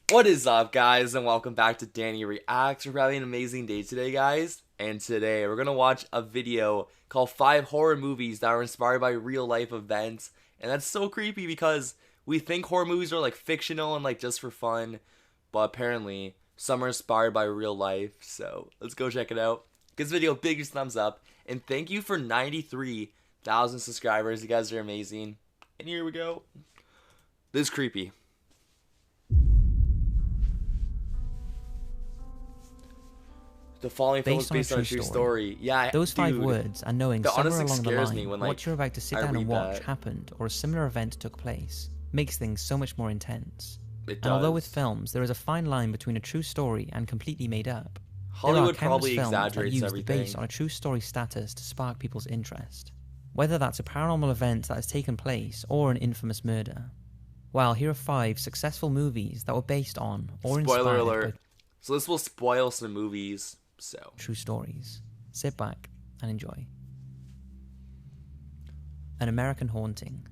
What is up, guys, and welcome back to Danny Reacts. We're having an amazing day today, guys, and today we're gonna watch a video called 5 horror movies that are inspired by real life events. And that's so creepy because we think horror movies are like fictional and like just for fun, but apparently some are inspired by real life. So let's go check it out. Give this video a biggest thumbs up, and thank you for 93,000 subscribers. You guys are amazing. And here we go. This is creepy. The following film is based on a true story. Yeah, those dude, 5 words and knowing that somewhere honestly along the scares line me when, like, what you're about to sit I down and read watch that. happened or a similar event took place makes things so much more intense. It And although does. with films there is a fine line between a true story and completely made up, Hollywood there are countless probably films that exaggerates use the everything. based on a true story status to spark people's interest, whether that's a paranormal event that has taken place or an infamous murder. Well, here are 5 successful movies that were based on or Spoiler inspired alert. by So this will spoil some movies. So true stories. Sit back and enjoy. An American Haunting.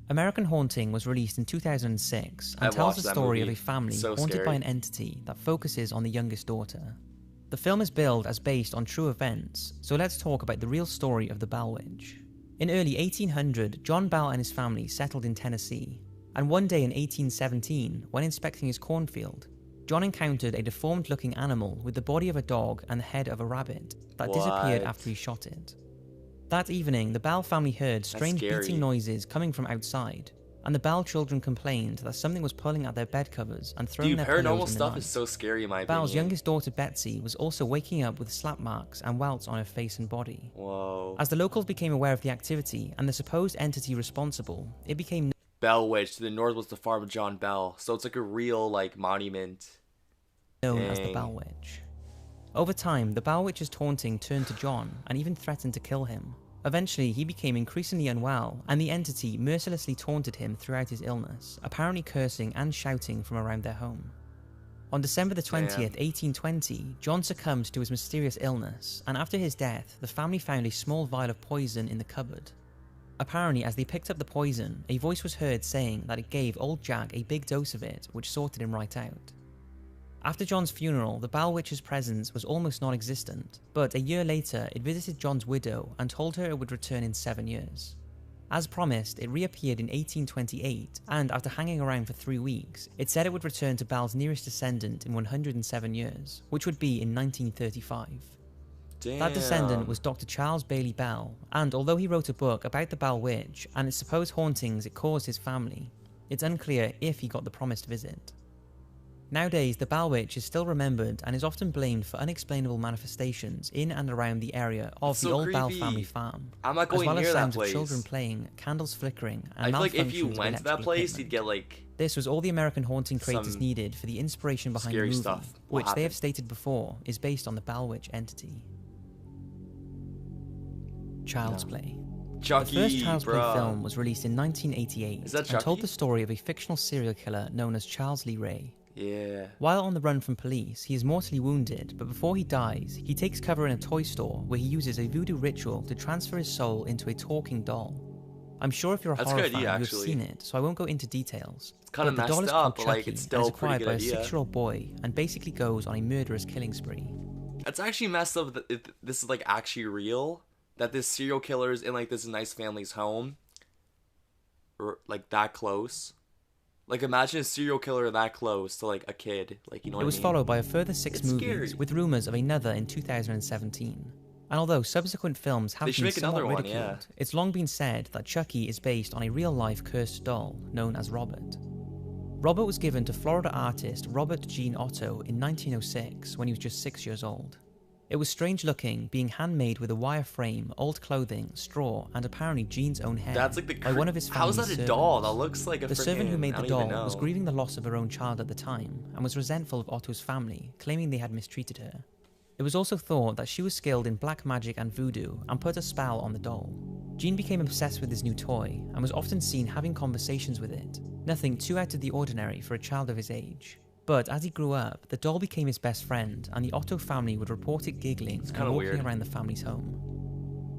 American Haunting was released in 2006 and I've tells watched the that story movie. of a family So haunted scary. by an entity that focuses on the youngest daughter. The film is billed as based on true events, so let's talk about the real story of the Bell Witch. In early 1800, John Bell and his family settled in Tennessee, and one day in 1817, when inspecting his cornfield, John encountered a deformed-looking animal with the body of a dog and the head of a rabbit that disappeared What? after he shot it. That evening, the Bell family heard strange scary. beating noises coming from outside, and the Bell children complained that something was pulling at their bed covers and throwing dude, their pillows paranormal in the stuff night. is so scary in my Bell's opinion. youngest daughter Betsy was also waking up with slap marks and welts on her face and body. Whoa. As the locals became aware of the activity and the supposed entity responsible, it became Bell Witch. To the north was the farm of John Bell. So it's like a real like monument. known as the Dang. Bell Witch. Over time, the Bell Witch's taunting turned to John and even threatened to kill him. Eventually, he became increasingly unwell, and the entity mercilessly taunted him throughout his illness, apparently cursing and shouting from around their home. On December the 20th, 1820, John succumbed to his mysterious illness, and after his death, the family found a small vial of poison in the cupboard. Apparently, as they picked up the poison, a voice was heard saying that it gave old Jack a big dose of it, which sorted him right out. After John's funeral, the Bell Witch's presence was almost non-existent, but a year later it visited John's widow and told her it would return in 7 years. As promised, it reappeared in 1828, and after hanging around for 3 weeks, it said it would return to Bell's nearest descendant in 107 years, which would be in 1935. Damn. That descendant was Dr. Charles Bailey Bell, and although he wrote a book about the Bell Witch and its supposed hauntings it caused his family, it's unclear if he got the promised visit. Nowadays, the Bell Witch is still remembered and is often blamed for unexplainable manifestations in and around the area of That's the so old Bell creepy. family farm, I'm not as going well near as that sounds of place. children playing, candles flickering, I and feel like if you malfunctions of went to that electrical place, equipment. you'd get like This was all the American Haunting creators some needed for the inspiration behind the scary movie, stuff will which they have happen. stated before is based on the Bell Witch entity. Child's Play. Chucky, The first Child's Play bruh. film was released in 1988 Is that and told Chucky? the story of a fictional serial killer known as Charles Lee Ray. Yeah. While on the run from police, he is mortally wounded, but before he dies, he takes cover in a toy store where he uses a voodoo ritual to transfer his soul into a talking doll. I'm sure if you're a That's a horror good fan, idea, you have actually. seen it, so I won't go into details. It's kinda But the doll messed is called up, but, like, Chucky it's and still is a pretty acquired good by a idea. 6-year-old boy and basically goes on a murderous killing spree. That's actually messed up that this is like actually real. That this serial killer is in like this nice family's home. Or like that close. Like imagine a serial killer that close to like a kid. Like, you know what It was I mean? followed by a further 6 It's movies, scary. with rumours of another in 2017. And although subsequent films have They should been make another somewhat one, ridiculed, yeah. it's long been said that Chucky is based on a real-life cursed doll known as Robert. Robert was given to Florida artist Robert Jean Otto in 1906 when he was just 6 years old. It was strange looking, being handmade with a wire frame, old clothing, straw, and apparently Jean's own hair That's like the by one of his How's family's that a doll? That servants. looks like a The servant who freaking- made I the don't even doll was know. grieving the loss of her own child at the time and was resentful of Otto's family, claiming they had mistreated her. It was also thought that she was skilled in black magic and voodoo and put a spell on the doll. Jean became obsessed with his new toy and was often seen having conversations with it, nothing too out of the ordinary for a child of his age. But as he grew up, the doll became his best friend, and the Otto family would report it giggling and kinda walking weird. around the family's home.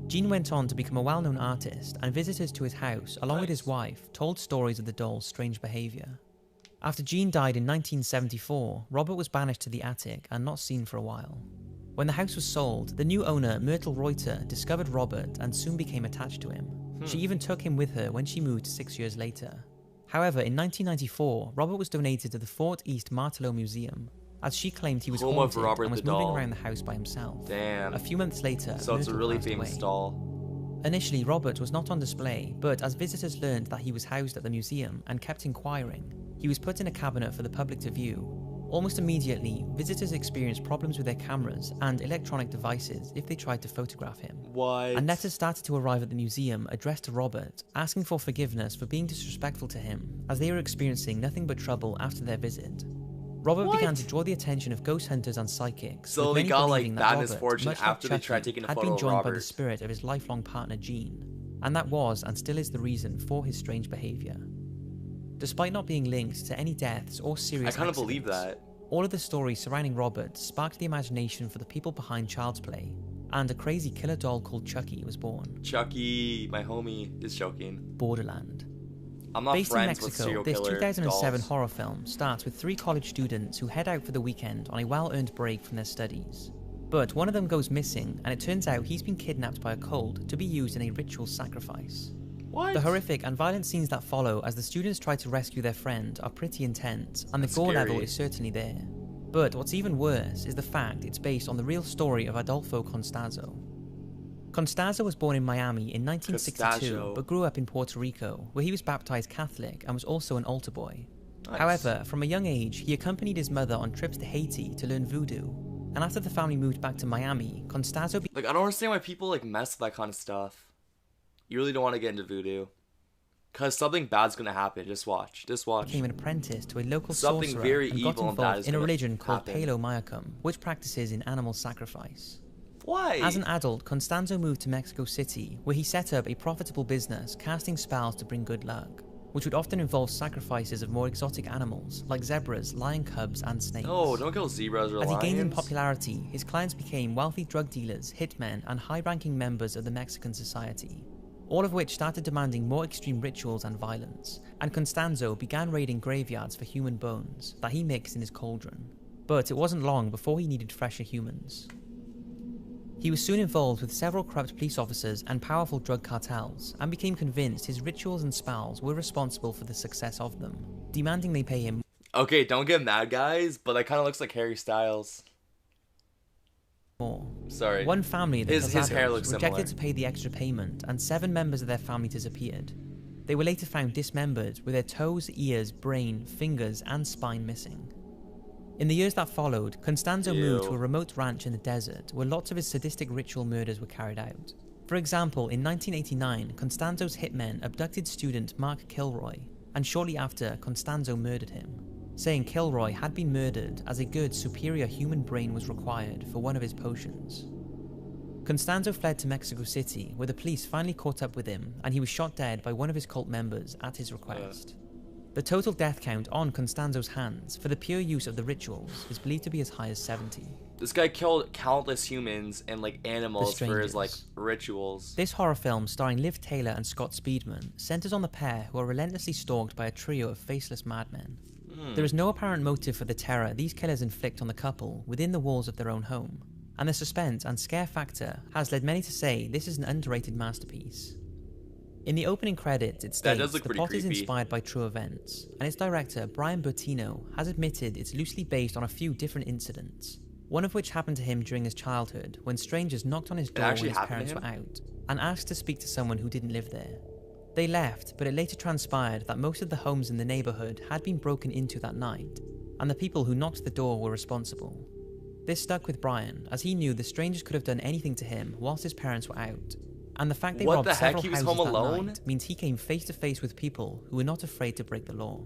Jean went on to become a well-known artist, and visitors to his house, along with his Nice. wife, told stories of the doll's strange behaviour. After Jean died in 1974, Robert was banished to the attic and not seen for a while. When the house was sold, the new owner, Myrtle Reuter, discovered Robert and soon became attached to him. She even took him with her when she moved 6 years later. However, in 1994, Robert was donated to the Fort East Martello Museum, as she claimed he was Home of haunted Robert and was the moving doll. around the house by himself. Damn. A few months later, So it's a Myrtle really passed famous away. doll. Initially, Robert was not on display, but as visitors learned that he was housed at the museum and kept inquiring, he was put in a cabinet for the public to view. Almost immediately, visitors experienced problems with their cameras and electronic devices if they tried to photograph him. What? And letters started to arrive at the museum addressed to Robert, asking for forgiveness for being disrespectful to him, as they were experiencing nothing but trouble after their visit. Robert began to draw the attention of ghost hunters and psychics, So with they many got, believing like, that bad Robert, misfortune much like after they tried Chucky, taking a had photo been of joined by the Robert. spirit of his lifelong partner Jean, and that was and still is the reason for his strange behaviour. Despite not being linked to any deaths or serious I kind of believe accidents, that. all of the stories surrounding Robert sparked the imagination for the people behind Child's Play, and a crazy killer doll called Chucky was born. Chucky, my homie, is joking. Borderland. I'm not Based in friends with Mexico, serial this killer 2007 dolls. horror film starts with 3 college students who head out for the weekend on a well-earned break from their studies. But one of them goes missing, and it turns out he's been kidnapped by a cult to be used in a ritual sacrifice. What? The horrific and violent scenes that follow as the students try to rescue their friend are pretty intense, and the That's gore scary. level is certainly there. But what's even worse is the fact it's based on the real story of Adolfo Constanzo. Constanzo was born in Miami in 1962, Constanzo. but grew up in Puerto Rico, where he was baptized Catholic and was also an altar boy. Nice. However, from a young age, he accompanied his mother on trips to Haiti to learn voodoo, and after the family moved back to Miami, Constanzo Like, I don't understand why people, like, mess with that kind of stuff. You really don't want to get into voodoo. Because something bad's gonna happen. Just watch. Just watch. became an apprentice to a local Something sorcerer very and got evil and bad involved is in a gonna religion called happen. Palo Mayacum, which practices in animal sacrifice. Why? As an adult, Constanzo moved to Mexico City, where he set up a profitable business casting spells to bring good luck, which would often involve sacrifices of more exotic animals like zebras, lion cubs, and snakes. No, don't kill zebras or As lions. he gained in popularity, his clients became wealthy drug dealers, hitmen, and high-ranking members of the Mexican society, all of which started demanding more extreme rituals and violence, and Constanzo began raiding graveyards for human bones that he mixed in his cauldron. But it wasn't long before he needed fresher humans. He was soon involved with several corrupt police officers and powerful drug cartels, and became convinced his rituals and spells were responsible for the success of them, demanding they pay him Okay, don't get mad, guys, but that kind of looks like Harry Styles. more. Sorry. One family, the His hair Casados, looks rejected similar. to pay the extra payment, and 7 members of their family disappeared. They were later found dismembered, with their toes, ears, brain, fingers, and spine missing. In the years that followed, Constanzo moved to a remote ranch in the desert, where lots of his sadistic ritual murders were carried out. For example, in 1989, Constanzo's hitmen abducted student Mark Kilroy, and shortly after, Constanzo murdered him, saying Kilroy had been murdered as a good superior human brain was required for one of his potions. Constanzo fled to Mexico City, where the police finally caught up with him, and he was shot dead by one of his cult members at his request. The total death count on Constanzo's hands for the pure use of the rituals is believed to be as high as 70. This guy killed countless humans and, like, animals for his, like, Strangers. rituals. This horror film, starring Liv Taylor and Scott Speedman, centers on the pair who are relentlessly stalked by a trio of faceless madmen. There is no apparent motive for the terror these killers inflict on the couple within the walls of their own home, and the suspense and scare factor has led many to say this is an underrated masterpiece. In the opening credits, it That does states look the pretty plot is creepy. inspired by true events, and its director, Brian Bertino, has admitted it's loosely based on a few different incidents, one of which happened to him during his childhood when strangers knocked on his door when actually his happened to parents were him? out, and asked to speak to someone who didn't live there. They left, but it later transpired that most of the homes in the neighborhood had been broken into that night, and the people who knocked the door were responsible. This stuck with Brian, as he knew the strangers could have done anything to him whilst his parents were out, and the fact they What robbed the heck? several He was houses home that alone? night means he came face to face with people who were not afraid to break the law.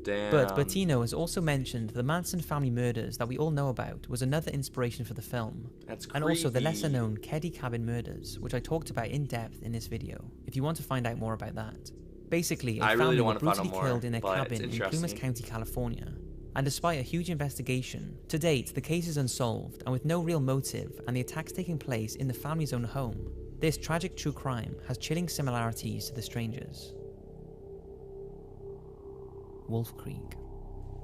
Damn. But Bertino has also mentioned the Manson family murders that we all know about was another inspiration for the film, That's and also the creepy. lesser known Keddy Cabin murders, which I talked about in depth in this video, if you want to find out more about that. Basically, a I really family don't were wanna find out brutally more, killed in their but it's cabin in Plumas interesting. County, California. And despite a huge investigation, to date the case is unsolved and with no real motive, and the attacks taking place in the family's own home. This tragic true crime has chilling similarities to The Strangers. Wolf Creek.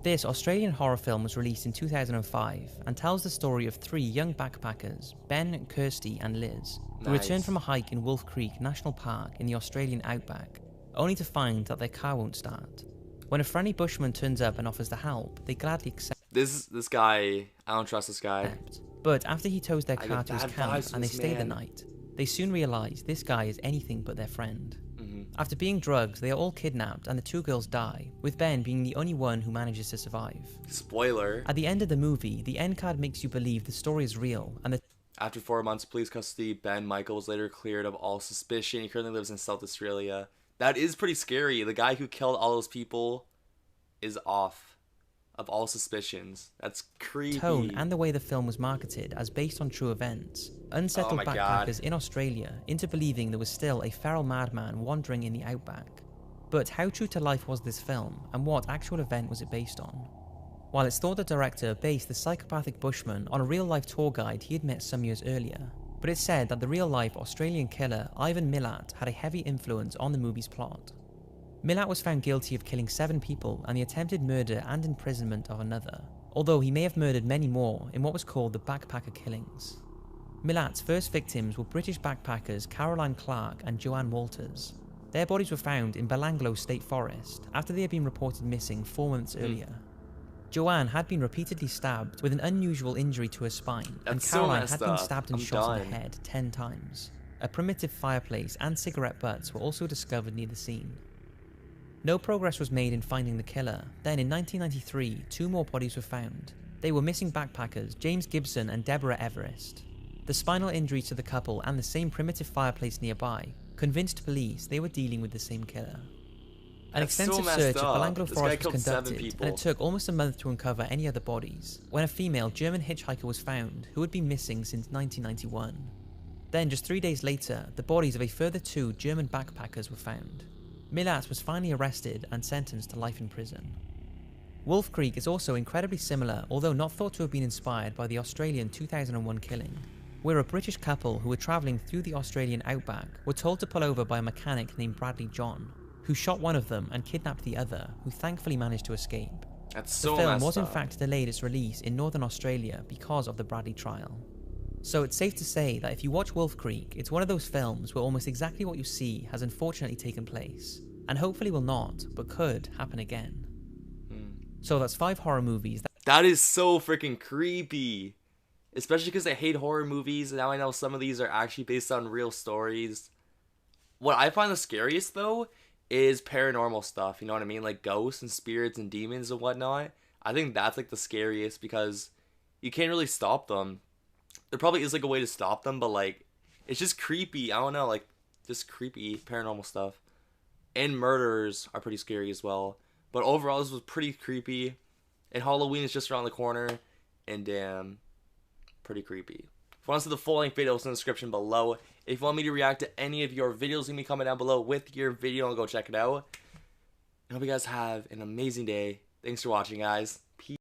This Australian horror film was released in 2005 and tells the story of 3 young backpackers, Ben, Kirsty and Liz, who return from a hike in Wolf Creek National Park in the Australian outback, only to find that their car won't start. When a friendly bushman turns up and offers to help, they gladly accept. This guy, I don't trust this guy. But after he tows their car to his camp and they stay the night, they soon realise this guy is anything but their friend. After being drugged, they are all kidnapped and the 2 girls die, with Ben being the only one who manages to survive. Spoiler. At the end of the movie, the end card makes you believe the story is real and after 4 months of police custody, Ben Michael was later cleared of all suspicion. He currently lives in South Australia. That is pretty scary. The guy who killed all those people is off of all suspicions. That's creepy. Tone and the way the film was marketed as based on true events unsettled backpackers in Australia into believing there was still a feral madman wandering in the outback. But how true to life was this film, and what actual event was it based on? While it's thought the director based the psychopathic bushman on a real-life tour guide he had met some years earlier, but it's said that the real-life Australian killer Ivan Milat had a heavy influence on the movie's plot. Milat was found guilty of killing 7 people and the attempted murder and imprisonment of another, although he may have murdered many more in what was called the backpacker killings. Milat's first victims were British backpackers Caroline Clark and Joanne Walters. Their bodies were found in Belanglo State Forest after they had been reported missing 4 months earlier. Joanne had been repeatedly stabbed with an unusual injury to her spine, and Caroline had been stabbed and shot in the head 10 times. A primitive fireplace and cigarette butts were also discovered near the scene. No progress was made in finding the killer. Then in 1993, 2 more bodies were found. They were missing backpackers James Gibson and Deborah Everest. The spinal injury to the couple and the same primitive fireplace nearby convinced police they were dealing with the same killer. An extensive search of Belanglo Forest was conducted, and it took almost a month to uncover any other bodies, when a female German hitchhiker was found who had been missing since 1991. Then, just 3 days later, the bodies of a further 2 German backpackers were found. Milat was finally arrested and sentenced to life in prison. Wolf Creek is also incredibly similar, although not thought to have been inspired by the Australian 2001 killing, where a British couple who were travelling through the Australian outback were told to pull over by a mechanic named Bradley John, who shot one of them and kidnapped the other, who thankfully managed to escape. The film was in fact delayed its release in Northern Australia because of the Bradley trial. So it's safe to say that if you watch Wolf Creek, it's one of those films where almost exactly what you see has unfortunately taken place, and hopefully will not, but could happen again. So that's 5 horror movies. That is so freaking creepy. Especially because I hate horror movies, and now I know some of these are actually based on real stories. What I find the scariest, though, is paranormal stuff, you know what I mean? Like ghosts and spirits and demons and whatnot. I think that's like the scariest because you can't really stop them. There probably is like a way to stop them, but like it's just creepy. I don't know, like just creepy paranormal stuff. And murders are pretty scary as well. But overall, this was pretty creepy. And Halloween is just around the corner. And damn, pretty creepy. If you want to see the full-length video, it's in the description below. If you want me to react to any of your videos, leave me a comment down below with your video and go check it out. I hope you guys have an amazing day. Thanks for watching, guys. Peace.